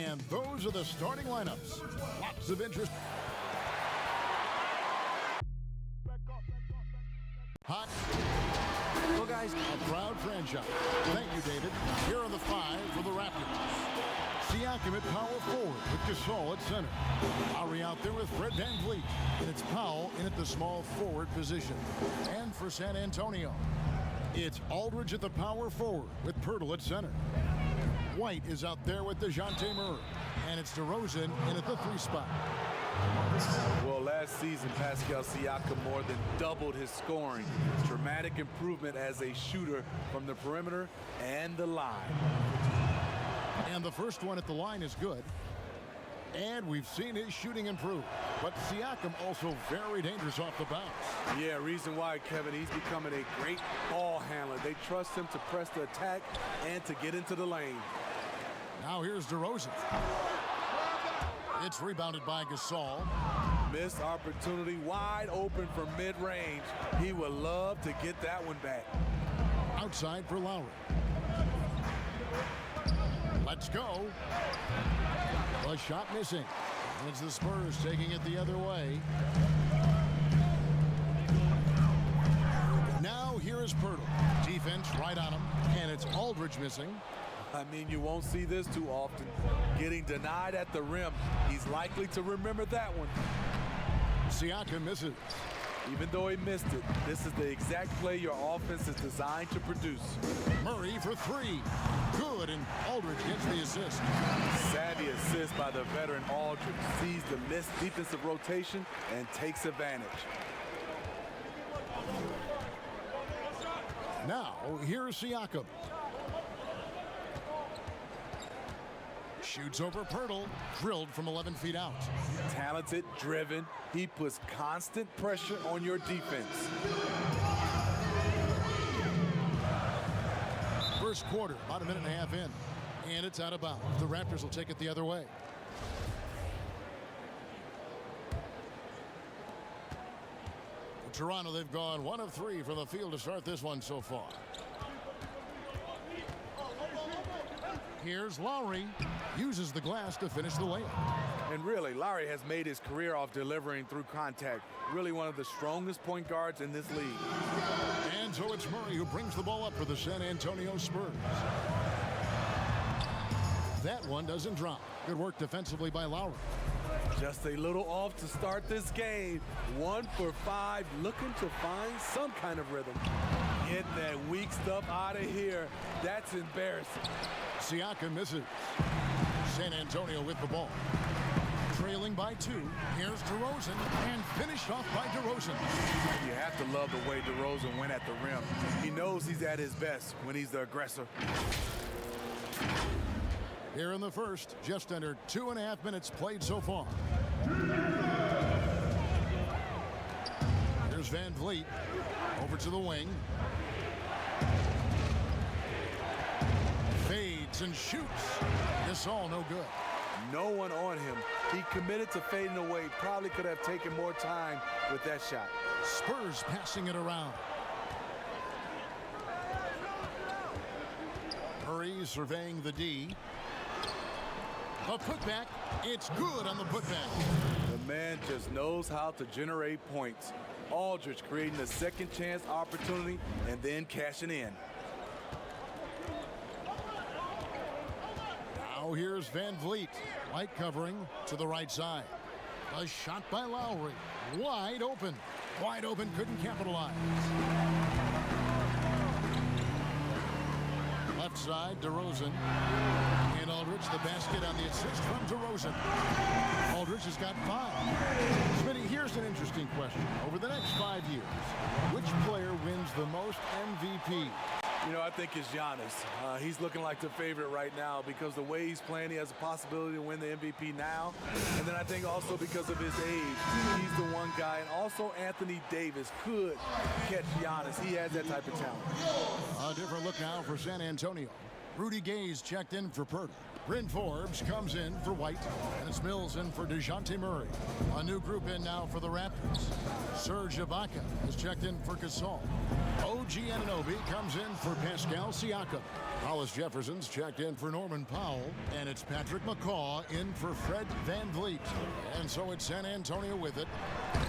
And those are the starting lineups. Lots of interest. Hot. Well, guys, a proud franchise. Thank you, David. Here are the 5 for the Raptors. Siakam at power forward with Gasol at center. Lowry out there with Fred VanVleet. And it's Powell in at the small forward position. And for San Antonio, it's Aldridge at the power forward with Poeltl at center. White is out there with DeJounte Murray. And it's DeRozan in at the 3 spot. Well, last season, Pascal Siakam more than doubled his scoring. Dramatic improvement as a shooter from the perimeter and the line. And the first one at the line is good. And we've seen his shooting improve. But Siakam also very dangerous off the bounce. Yeah, reason why, Kevin, he's becoming a great ball handler. They trust him to press the attack and to get into the lane. Now here's DeRozan. It's rebounded by Gasol. Missed opportunity, wide open from mid-range. He would love to get that one back. Outside for Lowry. Let's go. A shot missing. And it's the Spurs taking it the other way. Now here is Poeltl. Defense right on him. And it's Aldridge missing. I mean, you won't see this too often. Getting denied at the rim. He's likely to remember that one. Siakam misses. Even though he missed it, this is the exact play your offense is designed to produce. Murray for 3. Good, and Aldridge gets the assist. Savvy assist by the veteran Aldridge. Sees the missed defensive rotation and takes advantage. Now, here's Siakam. Shoots over Poeltl, drilled from 11 feet out. Talented, driven, he puts constant pressure on your defense. First quarter, about a minute and a half in, and it's out of bounds. The Raptors will take it the other way. For Toronto, they've gone 1 of 3 from the field to start this one so far. Here's Lowry. Uses the glass to finish the layup. And really, Lowry has made his career off delivering through contact. Really one of the strongest point guards in this league. And so it's Murray who brings the ball up for the San Antonio Spurs. That one doesn't drop. Good work defensively by Lowry. Just a little off to start this game. 1 for 5, looking to find some kind of rhythm. Get that weak stuff out of here. That's embarrassing. Siakam misses. San Antonio with the ball. Trailing by 2. Here's DeRozan, and finished off by DeRozan. You have to love the way DeRozan went at the rim. He knows he's at his best when he's the aggressor. Here in the first, just under 2.5 minutes played so far. Here's VanVleet. Over to the wing. Fades and shoots. This all no good. No one on him. He committed to fading away. Probably could have taken more time with that shot. Spurs passing it around. Murray surveying the D. A putback. It's good on the putback. The man just knows how to generate points. Aldridge creating a second chance opportunity and then cashing in. Now here's VanVleet. Light covering to the right side. A shot by Lowry. Wide open. Wide open, couldn't capitalize. Left side, DeRozan. And Aldridge, the basket on the assist from DeRozan. Aldridge has got 5. Smitty, here's an interesting question. Over the next 5 years, which player wins the most MVP? You know, I think it's Giannis. He's looking like the favorite right now because the way he's playing, he has a possibility to win the MVP now. And then I think also because of his age, he's the one guy. And also Anthony Davis could catch Giannis. He has that type of talent. A different look now for San Antonio. Rudy Gay's checked in for Poeltl. Bryn Forbes comes in for White, and it's Mills in for DeJounte Murray. A new group in now for the Raptors. Serge Ibaka is checked in for Gasol. OG Anunoby comes in for Pascal Siakam. Hollis Jefferson's checked in for Norman Powell, and it's Patrick McCaw in for Fred VanVleet. And so it's San Antonio with it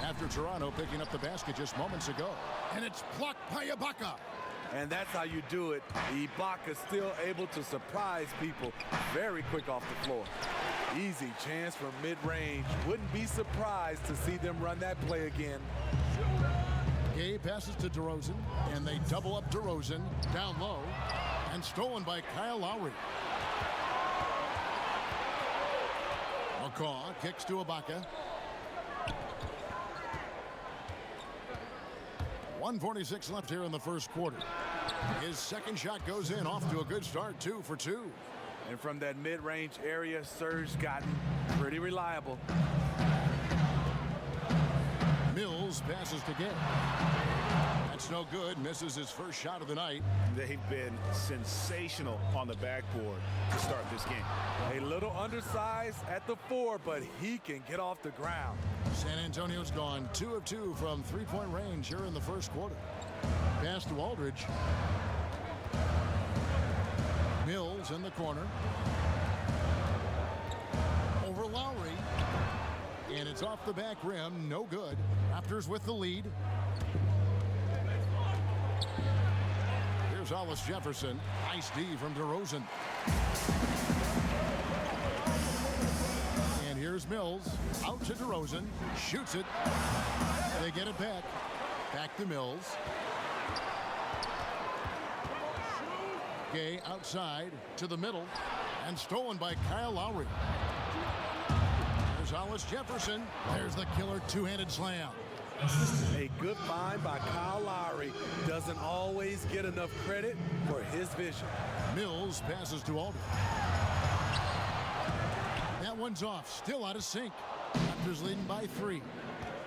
after Toronto picking up the basket just moments ago. And it's blocked by Ibaka. And that's how you do it. Ibaka still able to surprise people very quick off the floor. Easy chance from mid-range. Wouldn't be surprised to see them run that play again. Gay passes to DeRozan, and they double up DeRozan down low, and stolen by Kyle Lowry. McCaw kicks to Ibaka. 1:46 left here in the first quarter. His second shot goes in, off to a good start, 2 for 2. And from that mid-range area, Serge gotten pretty reliable. Mills passes to Gay. That's no good, misses his first shot of the night. They've been sensational on the backboard to start this game. A little undersized at the 4, but he can get off the ground. San Antonio's gone 2 of 2 from three-point range here in the first quarter. Pass to Aldridge. Mills in the corner. Over Lowry. And it's off the back rim, no good. Raptors with the lead. Here's Hollis Jefferson. Nice D from DeRozan. And here's Mills. Out to DeRozan. Shoots it. They get it back. Back to Mills. Gay outside to the middle. And stolen by Kyle Lowry. There's Hollis Jefferson. There's the killer two-handed slam. A good find by Kyle Lowry. Doesn't always get enough credit for his vision. Mills passes to Aldridge. That one's off. Still out of sync. Raptors leading by 3.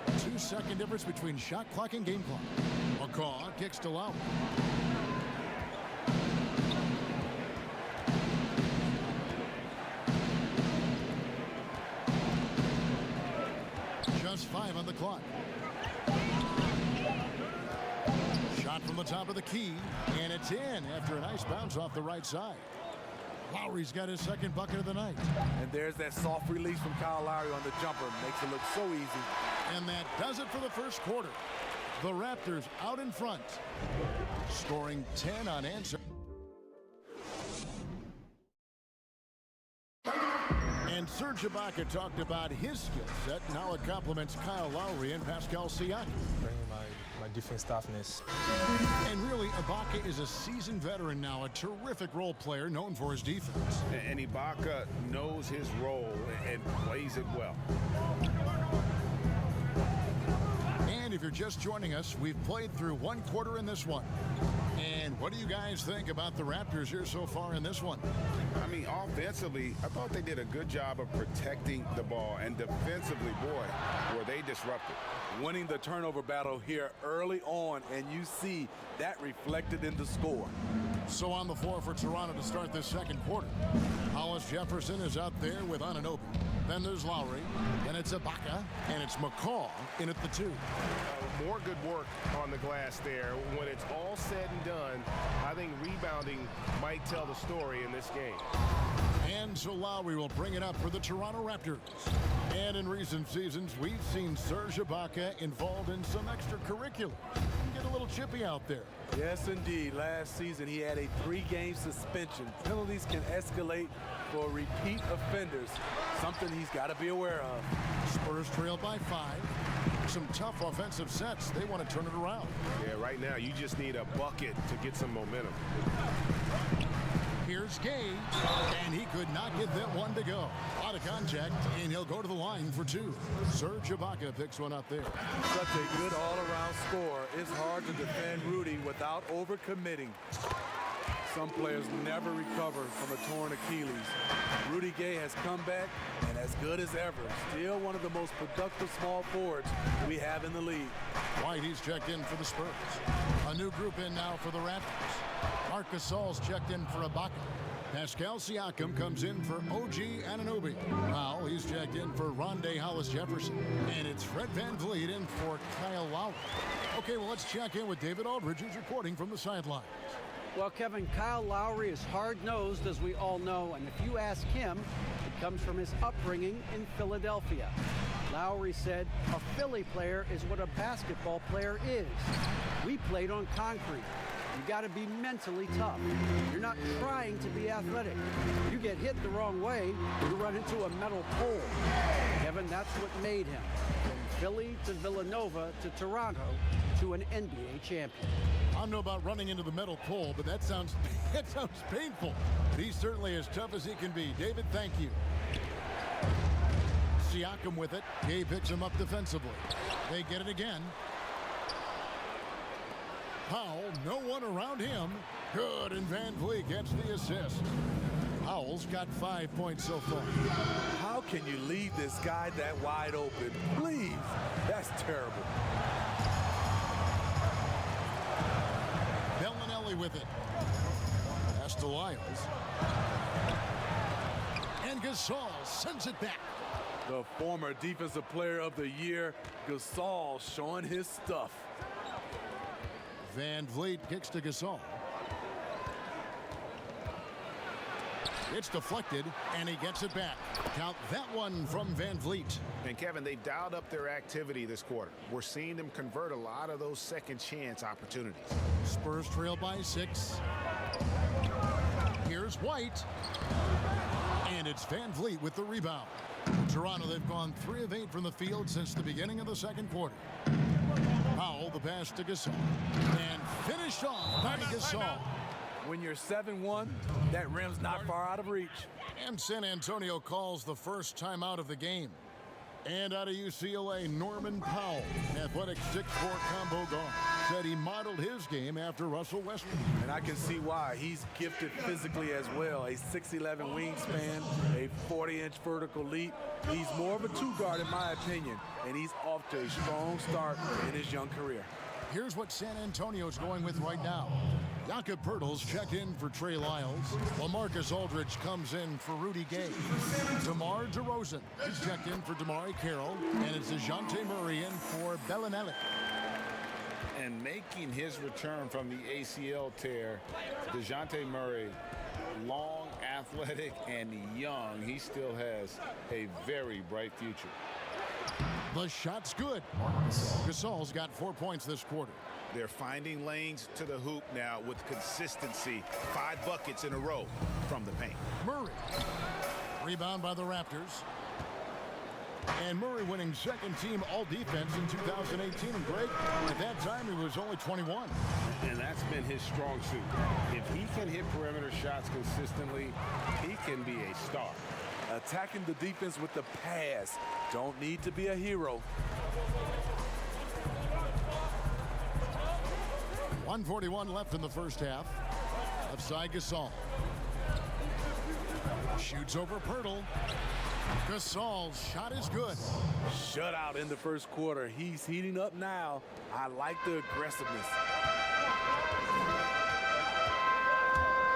2-second difference between shot clock and game clock. McCaw kicks to Lowry. Just 5 on the clock. Shot from the top of the key, and it's in after a nice bounce off the right side. Lowry's got his second bucket of the night. And there's that soft release from Kyle Lowry on the jumper. Makes it look so easy. And that does it for the first quarter. The Raptors out in front, scoring 10 unanswered. And Serge Ibaka talked about his skill set. Now it complements Kyle Lowry and Pascal Siakam. Bringing my defense toughness. And really, Ibaka is a seasoned veteran now, a terrific role player known for his defense. And Ibaka knows his role and plays it well. And if you're just joining us, we've played through one quarter in this one. And what do you guys think about the Raptors here so far in this one? I mean, offensively, I thought they did a good job of protecting the ball. And defensively, boy, were they disruptive. Winning the turnover battle here early on, and you see that reflected in the score. So on the floor for Toronto to start this second quarter. Hollis Jefferson is out there with Anunoby. Then there's Lowry. Then it's Ibaka. And it's McCaw in at the 2. More good work on the glass there. When it's all said and done, I think rebounding might tell the story in this game. And so Lowry will bring it up for the Toronto Raptors. And in recent seasons, we've seen Serge Ibaka involved in some extracurriculars. Get a little chippy out there. Yes, indeed. Last season, he had a 3-game suspension. Penalties can escalate for repeat offenders, something he's got to be aware of. Spurs trail by 5. Some tough offensive sets. They want to turn it around. Yeah, right now, you just need a bucket to get some momentum. Here's Gay, and he could not get that one to go. Out of contact, and he'll go to the line for 2. Serge Ibaka picks one up there. Such a good all-around score. It's hard to defend Rudy without overcommitting. Some players never recover from a torn Achilles. Rudy Gay has come back and as good as ever. Still one of the most productive small forwards we have in the league. White, he's checked in for the Spurs. A new group in now for the Raptors. Marc Gasol's checked in for Ibaka. Pascal Siakam comes in for OG Anunoby. Powell, he's checked in for Rondé Hollis-Jefferson. And it's Fred VanVleet in for Kyle Lowry. Okay, well, let's check in with David Aldridge, who's reporting from the sidelines. Well, Kevin, Kyle Lowry is hard-nosed, as we all know, and if you ask him, it comes from his upbringing in Philadelphia. Lowry said, a Philly player is what a basketball player is. We played on concrete. You got to be mentally tough. You're not trying to be athletic. You get hit the wrong way, you run into a metal pole. Kevin, that's what made him. From Philly to Villanova to Toronto to an NBA champion. I don't know about running into the metal pole, but that sounds painful. But he's certainly as tough as he can be. David, thank you. Siakam with it. Gay picks him up defensively. They get it again. Powell, no one around him. Good, and VanVleet gets the assist. Powell's got 5 points so far. How can you leave this guy that wide open? Please, that's terrible. Bellinelli with it. Pass to Lyles. And Gasol sends it back. The former Defensive Player of the Year, Gasol, showing his stuff. VanVleet kicks to Gasol. It's deflected, and he gets it back. Count that one from VanVleet. And Kevin, they've dialed up their activity this quarter. We're seeing them convert a lot of those second chance opportunities. Spurs trail by 6. Here's White. And it's VanVleet with the rebound. Toronto, they've gone 3 of 8 from the field since the beginning of the second quarter. Powell, the pass to Gasol. And finished off by Gasol. When you're 7-1, that rim's not far out of reach. And San Antonio calls the first timeout of the game. And out of UCLA, Norman Powell, athletic 6'4" combo guard, said he modeled his game after Russell Westbrook. And I can see why. He's gifted physically as well. A 6'11" wingspan, a 40-inch vertical leap. He's more of a two-guard in my opinion, and he's off to a strong start in his young career. Here's what San Antonio's going with right now. Jakob Poeltl's checked in for Trey Lyles. LaMarcus Aldridge comes in for Rudy Gay. DeMar DeRozan is checked in for DeMar Carroll. And it's DeJounte Murray in for Bellinelli. And making his return from the ACL tear, DeJounte Murray, long, athletic, and young. He still has a very bright future. The shot's good. Gasol's got 4 points this quarter. They're finding lanes to the hoop now with consistency. 5 buckets in a row from the paint. Murray. Rebound by the Raptors. And Murray winning second team all defense in 2018. And Greg, at that time, he was only 21. And that's been his strong suit. If he can hit perimeter shots consistently, he can be a star. Attacking the defense with the pass. Don't need to be a hero. 1:41 left in the first half. Left side Gasol. Shoots over Poeltl. Gasol's shot is good. Shutout in the first quarter. He's heating up now. I like the aggressiveness.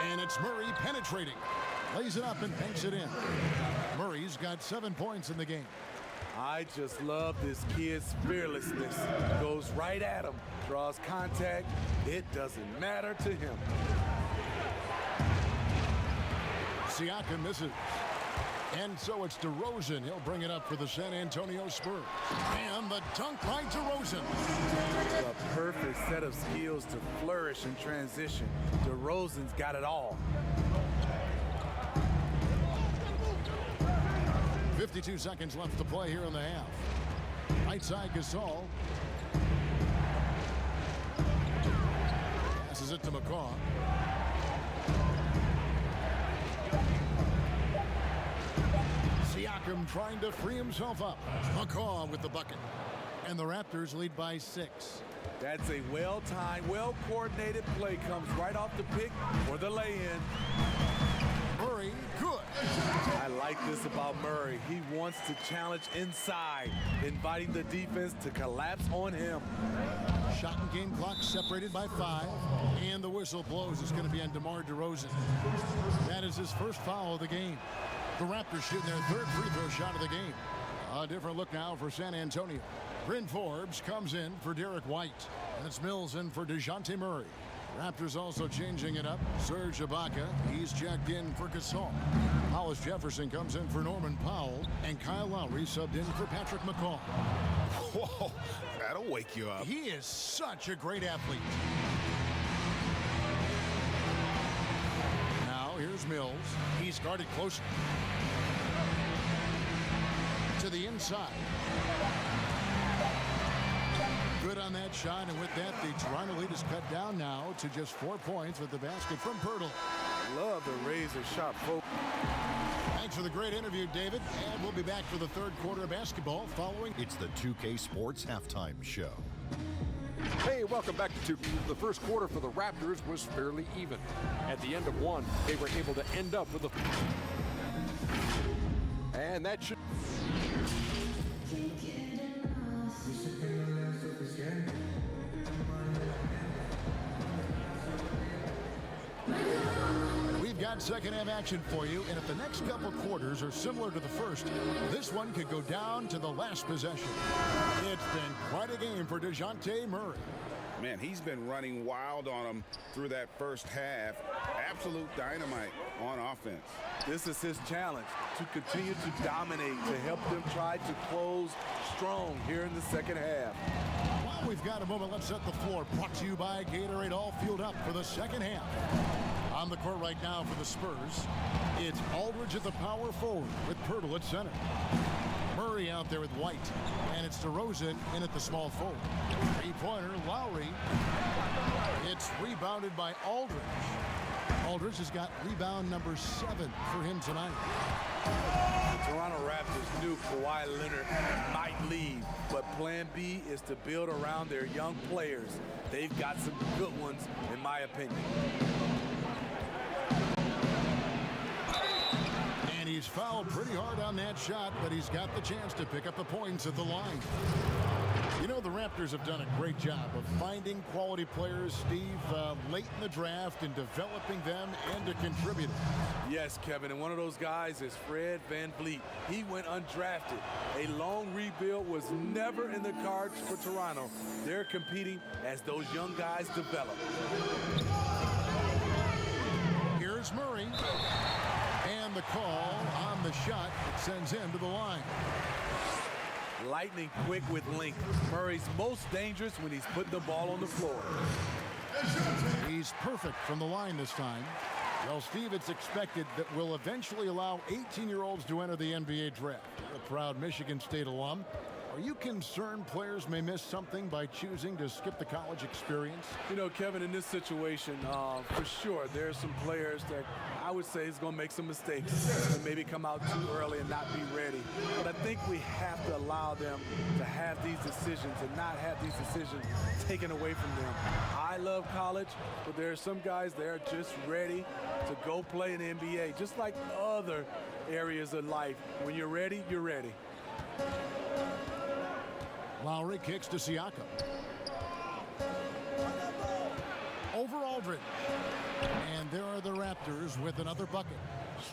And it's Murray penetrating. Lays it up and banks it in. Murray's got 7 points in the game. I just love this kid's fearlessness. Goes right at him, draws contact. It doesn't matter to him. Siakam misses. And so it's DeRozan. He'll bring it up for the San Antonio Spurs. And the dunk by DeRozan. A perfect set of skills to flourish in transition. DeRozan's got it all. 52 seconds left to play here in the half. Right side Gasol. Passes it to McCaw. Siakam trying to free himself up. McCaw with the bucket. And the Raptors lead by 6. That's a well-timed, well-coordinated play. Comes right off the pick for the lay-in. Murray, good. I like this about Murray. He wants to challenge inside, inviting the defense to collapse on him. Shot and game clock separated by 5, and the whistle blows. It's going to be on DeMar DeRozan. That is his first foul of the game. The Raptors shooting their third free throw shot of the game. A different look now for San Antonio. Bryn Forbes comes in for Derek White, and it's Mills in for DeJounte Murray. Raptors also changing it up. Serge Ibaka, he's checked in for Gasol. Hollis Jefferson comes in for Norman Powell, and Kyle Lowry subbed in for Patrick McCaw. Whoa, that'll wake you up. He is such a great athlete. Now here's Mills. He's guarded closely. To the inside. Good on that shot, and with that, the Toronto lead is cut down now to just 4 points with the basket from Pirtle. Love the razor sharp focus. Thanks for the great interview, David, and we'll be back for the third quarter of basketball following. It's the 2K Sports Halftime Show. Hey, welcome back to 2K. The first quarter for the Raptors was fairly even. At the end of one, they were able to end up with a... And that should... We've got second half action for you, and if the next couple quarters are similar to the first, this one could go down to the last possession. It's been quite a game for DeJounte Murray. Man, he's been running wild on him through that first half. Absolute dynamite on offense. This is his challenge, to continue to dominate, to help them try to close strong here in the second half. While we've got a moment, let's set the floor. Brought to you by Gatorade, all fueled up for the second half. On the court right now for the Spurs, it's Aldridge at the power forward with Pirtle at center. Murray out there with White, and it's DeRozan in at the small forward. Three-pointer, Lowry. It's rebounded by Aldridge. Aldridge has got rebound number 7 for him tonight. The Toronto Raptors knew Kawhi Leonard might leave, but plan B is to build around their young players. They've got some good ones, in my opinion. And he's fouled pretty hard on that shot, but he's got the chance to pick up the points at the line. You know, the Raptors have done a great job of finding quality players, Steve, late in the draft and developing them into contributors. Yes, Kevin, and one of those guys is Fred VanVleet. He went undrafted. A long rebuild was never in the cards for Toronto. They're competing as those young guys develop. Here's Murray. And the call on the shot that sends him to the line. Lightning quick with length. Murray's most dangerous when he's putting the ball on the floor. He's perfect from the line this time. Well, Steve, it's expected that we'll eventually allow 18-year-olds to enter the NBA draft. You're a proud Michigan State alum. Are you concerned players may miss something by choosing to skip the college experience? You know, Kevin, in this situation, for sure, there are some players that I would say is going to make some mistakes and maybe come out too early and not be ready. But I think we have to allow them to have these decisions and not have these decisions taken away from them. I love college, but there are some guys that are just ready to go play in the NBA, just like other areas of life. When you're ready, you're ready. Lowry kicks to Siakam. Over Aldridge. And there are the Raptors with another bucket.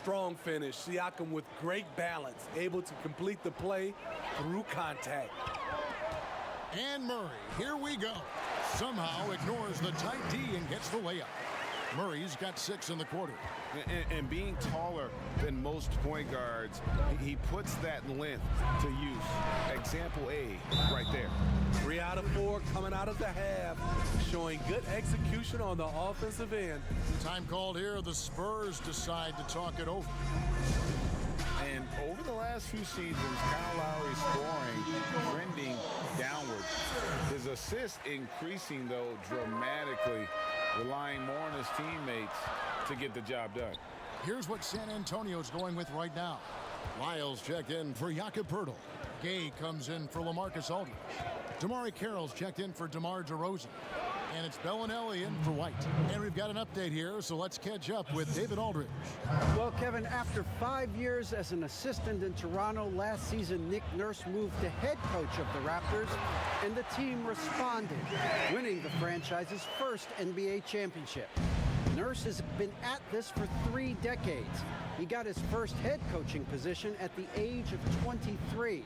Strong finish. Siakam with great balance, able to complete the play through contact. And Murray, here we go. Somehow ignores the tight D and gets the layup. Murray's got 6 in the quarter. And being taller than most point guards, he puts that length to use. Example A right there. 3 out of 4 coming out of the half, showing good execution on the offensive end. Time called here. The Spurs decide to talk it over. And over the last few seasons, Kyle Lowry's scoring trending downward. His assists increasing, though, dramatically, relying more on his teammates to get the job done. Here's what San Antonio's going with right now. Lyles checked in for Jakob Poeltl. Gay comes in for LaMarcus Aldridge. Damari Carroll's checked in for DeMar DeRozan. And it's Bellinelli in for White. And we've got an update here, so let's catch up with David Aldridge. Well, Kevin, after 5 years as an assistant in Toronto, last season Nick Nurse moved to head coach of the Raptors, and the team responded, winning the franchise's first NBA championship. Nurse has been at this for 3 decades. He got his first head coaching position at the age of 23.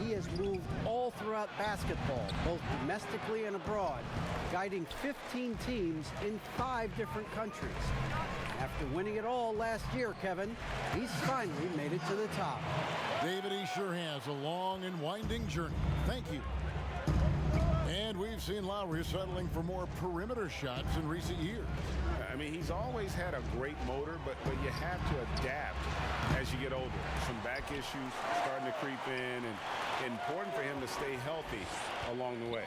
He has moved all throughout basketball, both domestically and abroad, guiding 15 teams in 5 different countries. After winning it all last year, Kevin, he's finally made it to the top. David, he sure has a long and winding journey. Thank you. And we've seen Lowry settling for more perimeter shots in recent years. I mean, he's always had a great motor, but you have to adapt as you get older. Some back issues starting to creep in, and important for him to stay healthy along the way.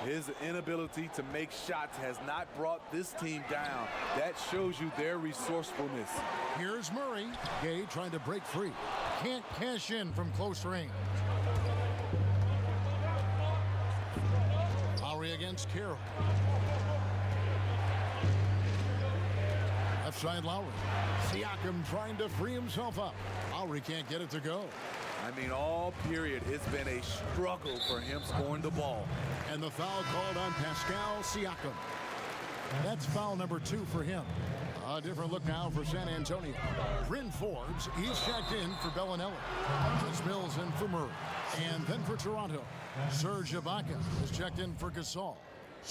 His inability to make shots has not brought this team down. That shows you their resourcefulness. Here's Murray. Gay trying to break free. Can't cash in from close range. Lowry against Carroll. Left side Lowry. Siakam trying to free himself up. Lowry can't get it to go. I mean, all period, it's been a struggle for him scoring the ball. And the foul called on Pascal Siakam. That's foul number 2 for him. A different look now for San Antonio. Bryn Forbes, he's checked in for Bellinelli. Chris Mills in for Murray. And then for Toronto, Serge Ibaka is checked in for Gasol.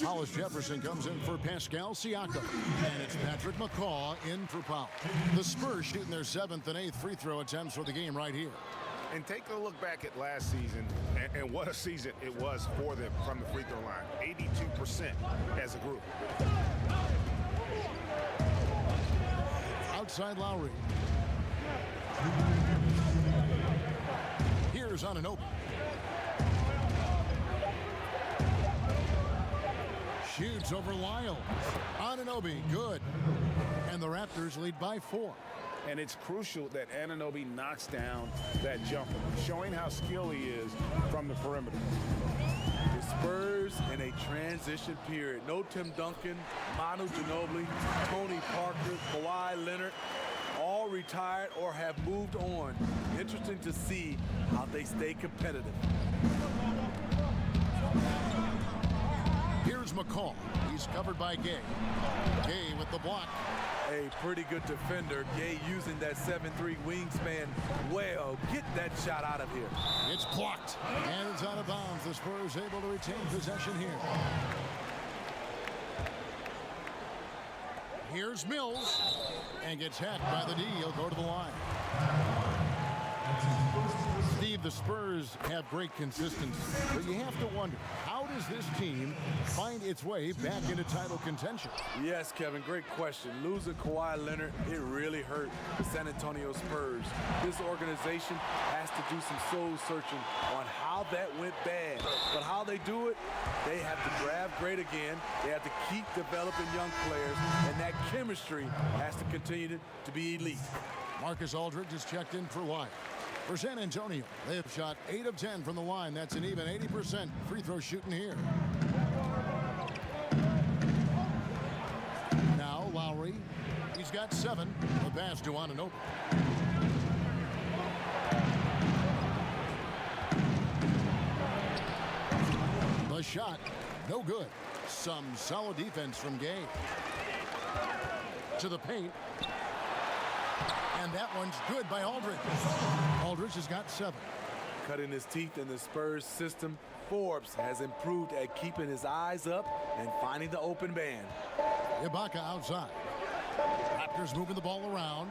Hollis Jefferson comes in for Pascal Siakam. And it's Patrick McCaw in for Powell. The Spurs shooting their 7th and 8th free throw attempts for the game right here. And take a look back at last season, and what a season it was for them from the free throw line. 82% as a group. Outside Lowry. Here's Anunoby. Shoots over Lyles. Anunoby, good. And the Raptors lead by 4. And it's crucial that Anunoby knocks down that jumper, showing how skilled he is from the perimeter. The Spurs in a transition period. No Tim Duncan, Manu Ginobili, Tony Parker, Kawhi Leonard, all retired or have moved on. Interesting to see how they stay competitive. Here's McCall. He's covered by Gay. Gay with the block. A pretty good defender. Gay using that 7'3" wingspan well. Get that shot out of here. It's blocked. And it's out of bounds. The Spurs able to retain possession here. Here's Mills. And gets hacked by the D. He'll go to the line. Steve, the Spurs have great consistency. But you have to wonder, how does this team find its way back into title contention? Yes, Kevin, great question. Losing Kawhi Leonard, it really hurt the San Antonio Spurs. This organization has to do some soul searching on how that went bad. But how they do it, they have to draft great again. They have to keep developing young players, and that chemistry has to continue to be elite. Marcus Aldridge is checked in for White. For San Antonio, they have shot 8 of 10 from the line. That's an even 80% free throw shooting here. Now Lowry, he's got 7. The pass to Anunoby. The shot, no good. Some solid defense from Gay. To the paint. And that one's good by Aldridge. Aldridge has got 7. Cutting his teeth in the Spurs system, Forbes has improved at keeping his eyes up and finding the open man. Ibaka outside. Raptors moving the ball around.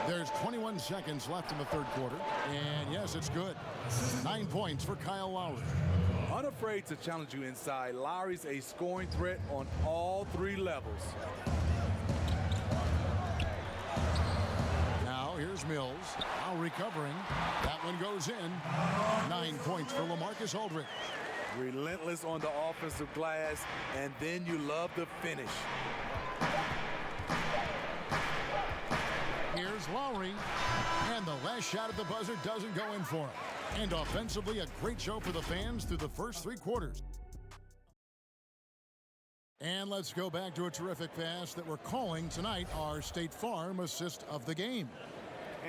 There's 21 seconds left in the third quarter. And yes, it's good. 9 points for Kyle Lowry. Unafraid to challenge you inside, Lowry's a scoring threat on all 3 levels. Now here's Mills. Now recovering. That one goes in. 9 points for LaMarcus Aldridge. Relentless on the offensive glass, and then you love the finish. Here's Lowry. And the last shot at the buzzer doesn't go in for him. And offensively, a great show for the fans through the first 3 quarters. And let's go back to a terrific pass that we're calling tonight our State Farm assist of the game.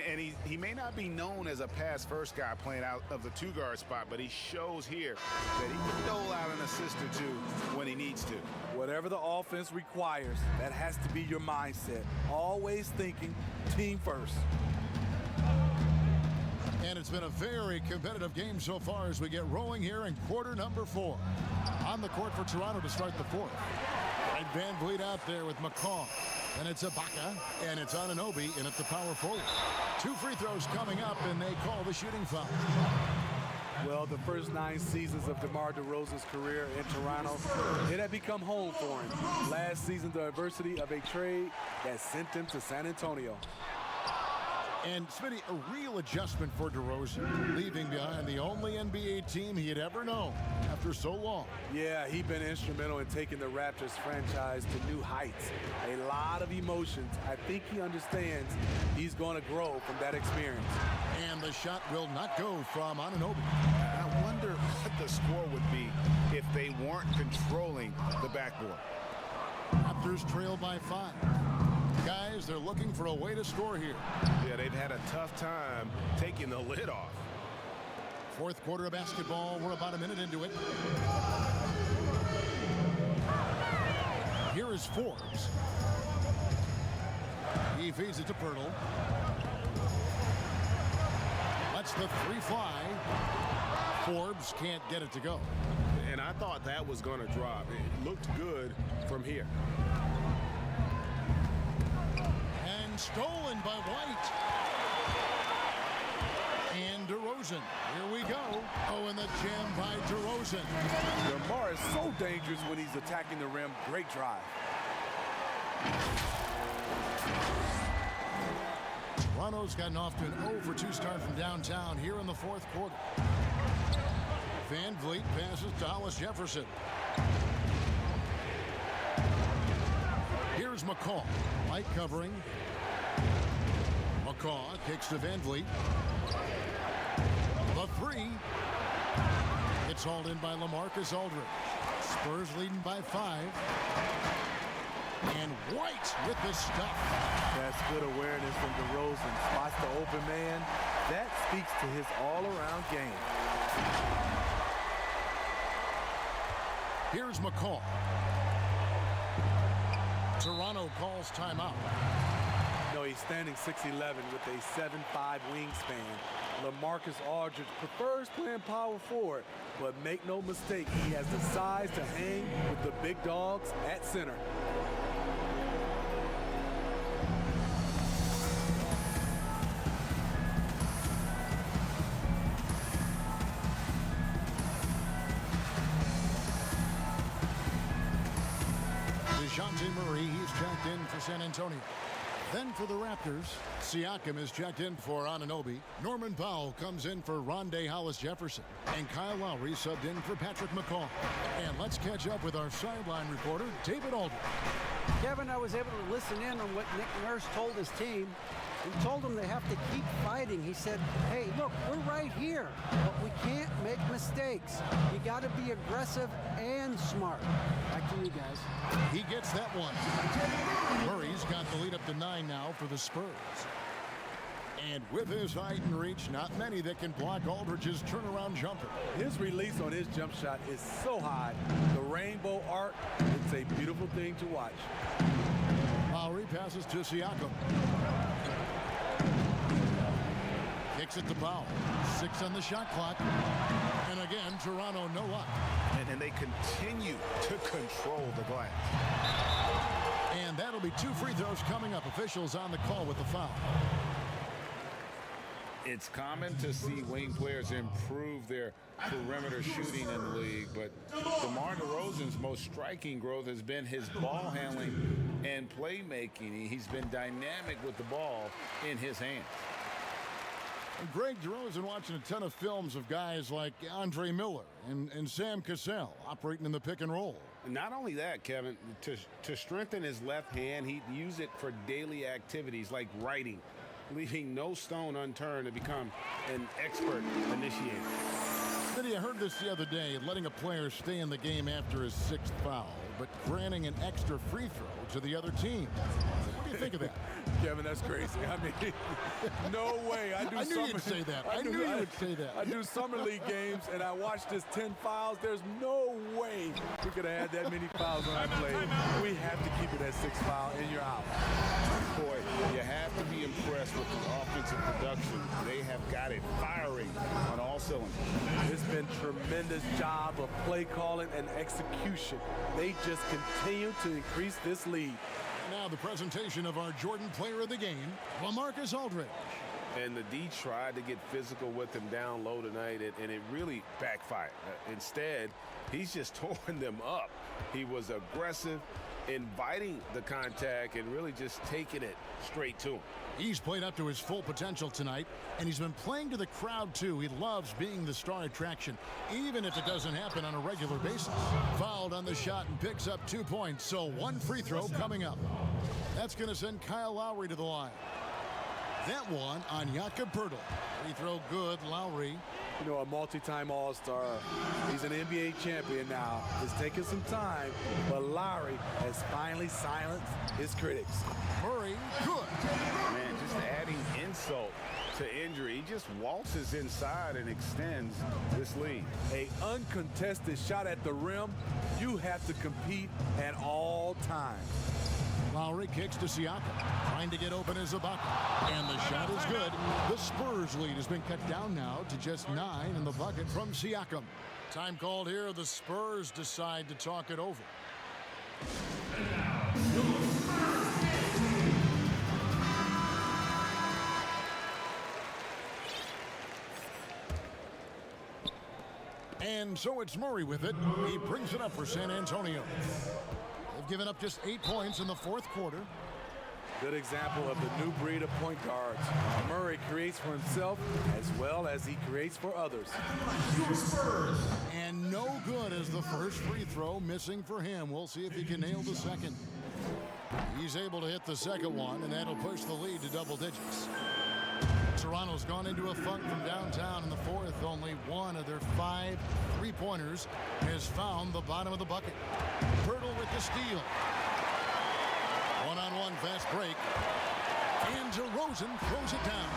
And he may not be known as a pass-first guy playing out of the 2-guard spot, but he shows here that he can dole out an assist or 2 when he needs to. Whatever the offense requires, that has to be your mindset. Always thinking team first. And it's been a very competitive game so far as we get rolling here in quarter number 4. On the court for Toronto to start the 4th. And Van Vliet out there with McCaw. And it's Ibaka, and it's Anunoby in at the power forward. 2 free throws coming up, and they call the shooting foul. Well, the first 9 seasons of DeMar DeRozan's career in Toronto, it had become home for him. Last season, the adversity of a trade that sent him to San Antonio. And Smitty, a real adjustment for DeRozan, leaving behind the only NBA team he had ever known after so long. Yeah, he's been instrumental in taking the Raptors franchise to new heights. A lot of emotions. I think he understands he's going to grow from that experience. And the shot will not go from Anunoby. I wonder what the score would be if they weren't controlling the backboard. Raptors trail by 5. Guys, they're looking for a way to score here. Yeah, they've had a tough time taking the lid off. 4th quarter of basketball. We're about a minute into it. Here is Forbes. He feeds it to Pirtle. Lets the 3 fly. Forbes can't get it to go. And I thought that was going to drop. It looked good from here. Stolen by White. And DeRozan. Here we go. Oh, and the jam by DeRozan. DeMar is so dangerous when he's attacking the rim. Great drive. Toronto's gotten off to an 0-for-2 start from downtown here in the 4th quarter. Van Vliet passes to Hollis Jefferson. Here's McCaw. Light covering. McCaw kicks to Van Vliet. The 3. It's hauled in by LaMarcus Aldridge. Spurs leading by 5. And White with the stuff. That's good awareness from DeRozan. Spots the open man. That speaks to his all-around game. Here's McCaw. Toronto calls timeout. No, he's standing 6'11" with a 7'5" wingspan. LaMarcus Aldridge prefers playing power forward, but make no mistake, he has the size to hang with the big dogs at center. DeJounte Murray, he's checked in for San Antonio. Then for the Raptors, Siakam is checked in for Anunoby. Norman Powell comes in for Rondé Hollis-Jefferson. And Kyle Lowry subbed in for Patrick McCaw. And let's catch up with our sideline reporter, David Aldridge. Kevin, I was able to listen in on what Nick Nurse told his team. He told them they have to keep fighting. He said, hey, look, we're right here, but we can't make mistakes. You got to be aggressive and smart. Back to you guys. He gets that one. Murray's got the lead up to 9 now for the Spurs. And with his height and reach, not many that can block Aldridge's turnaround jumper. His release on his jump shot is so high. The rainbow arc, it's a beautiful thing to watch. Lowry passes to Siakam. Kicks it to Powell. 6 on the shot clock. And again, Toronto no luck. And they continue to control the glass. And that'll be 2 free throws coming up. Officials on the call with the foul. It's common to see wing players improve their perimeter shooting in the league, but DeMar DeRozan's most striking growth has been his ball handling and playmaking. He's been dynamic with the ball in his hands. Greg DeRozan watching a ton of films of guys like Andre Miller and Sam Cassell operating in the pick and roll. Not only that, Kevin, to strengthen his left hand, he'd use it for daily activities like writing, leaving no stone unturned to become an expert initiator. Did I heard this the other day, letting a player stay in the game after his 6th foul, but granting an extra free throw to the other team. What do you think of that? Kevin, that's crazy. I mean, no way. I knew you'd say that. I knew you would say that. I do summer league games, and I watched this 10 fouls. There's no way we could have had that many fouls on that play. We have to keep it at 6 foul, and you're out. Boy, you have to be impressed with the offensive production. They have got it firing on all cylinders. It's been tremendous job of play calling and execution. They just continue to increase this lead. Now the presentation of our Jordan Player of the Game, LaMarcus Aldridge. And the D tried to get physical with him down low tonight, and it really backfired. Instead, he's just torn them up. He was aggressive, inviting the contact, and really just taking it straight to him. He's played up to his full potential tonight, and he's been playing to the crowd, too. He loves being the star attraction, even if it doesn't happen on a regular basis. Fouled on the shot and picks up 2 points, so 1 free throw coming up. That's going to send Kyle Lowry to the line. That one on Jakob Poeltl. Free throw good, Lowry. You know, a multi-time All-Star. He's an NBA champion now. It's taken some time, but Lowry has finally silenced his critics. Murray, good. Man, just adding insult to injury. He just waltzes inside and extends this lead. A uncontested shot at the rim, you have to compete at all times. Lowry kicks to Siakam, trying to get open as Ibaka. And the shot is good. The Spurs lead has been cut down now to just 9 in the bucket from Siakam. Time called here. The Spurs decide to talk it over. And so it's Murray with it. He brings it up for San Antonio. They've given up just 8 points in the 4th quarter. Good example of the new breed of point guards. Murray creates for himself as well as he creates for others. And no good as the first free throw, missing for him. We'll see if he can nail the second. He's able to hit the second one, and that'll push the lead to double digits. Toronto's gone into a funk from downtown in the 4th. Only one of their 5 3-pointers has found the bottom of the bucket. Poeltl with the steal. One-on-one fast break. And DeRozan throws it down.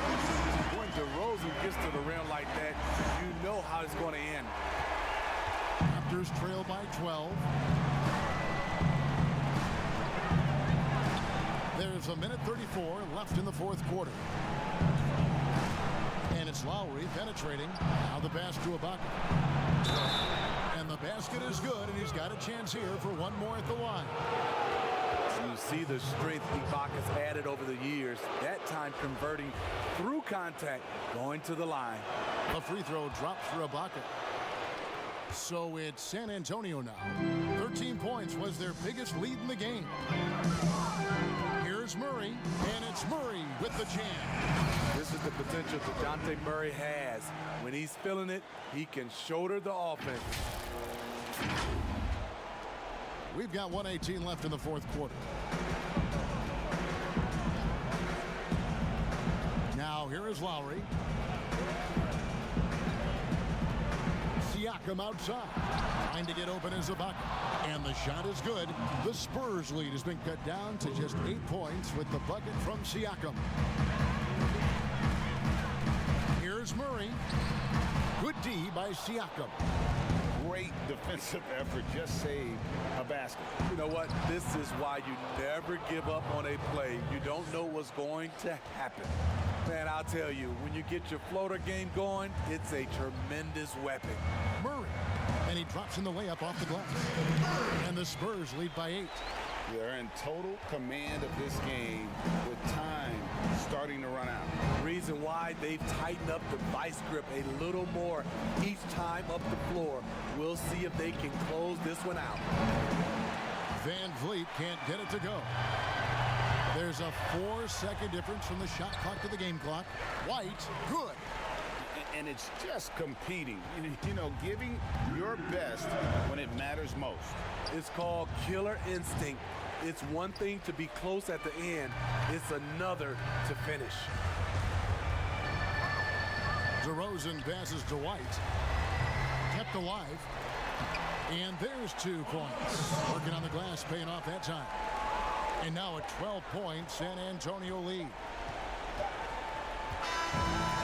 When DeRozan gets to the rim like that, you know how it's going to end. Raptors trail by 12. There's a minute 34 left in the 4th quarter. And it's Lowry penetrating. Now the pass to Ibaka. And the basket is good, and he's got a chance here for one more at the line. You see the strength Ibaka's added over the years. That time converting through contact, going to the line. The free throw drops for Ibaka. So it's San Antonio now. 13 points was their biggest lead in the game. Here's Murray, and it's Murray with the jam. This is the potential DeJounte Murray has. When he's feeling it, he can shoulder the offense. We've got 1:18 left in the 4th quarter. Now here is Lowry. Siakam outside, trying to get open as Ibaka. And the shot is good. The Spurs lead has been cut down to just 8 points with the bucket from Siakam. Here's Murray. Good D by Siakam. Great defensive effort, just saved a basket. You know what? This is why you never give up on a play. You don't know what's going to happen. Man, I'll tell you, when you get your floater game going, it's a tremendous weapon. Murray, and he drops in the layup off the glass. And the Spurs lead by 8. They're in total command of this game with time starting to run out. Reason why they've tightened up the vice grip a little more each time up the floor. We'll see if they can close this one out. Van Vliet can't get it to go. There's There's a 4-second difference from the shot clock to the game clock. White, good. And it's just competing, you know, giving your best when it matters most. It's called killer instinct. It's one thing to be close at the end. It's another to finish. DeRozan passes to White. Kept alive. And there's 2 points. Working on the glass, paying off that time. And now a 12-point San Antonio lead.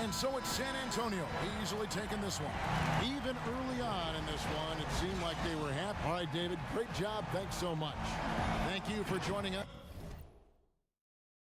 And so it's San Antonio easily taking this one. Even early on in this one, it seemed like they were happy. All right, David, great job. Thanks so much. Thank you for joining us.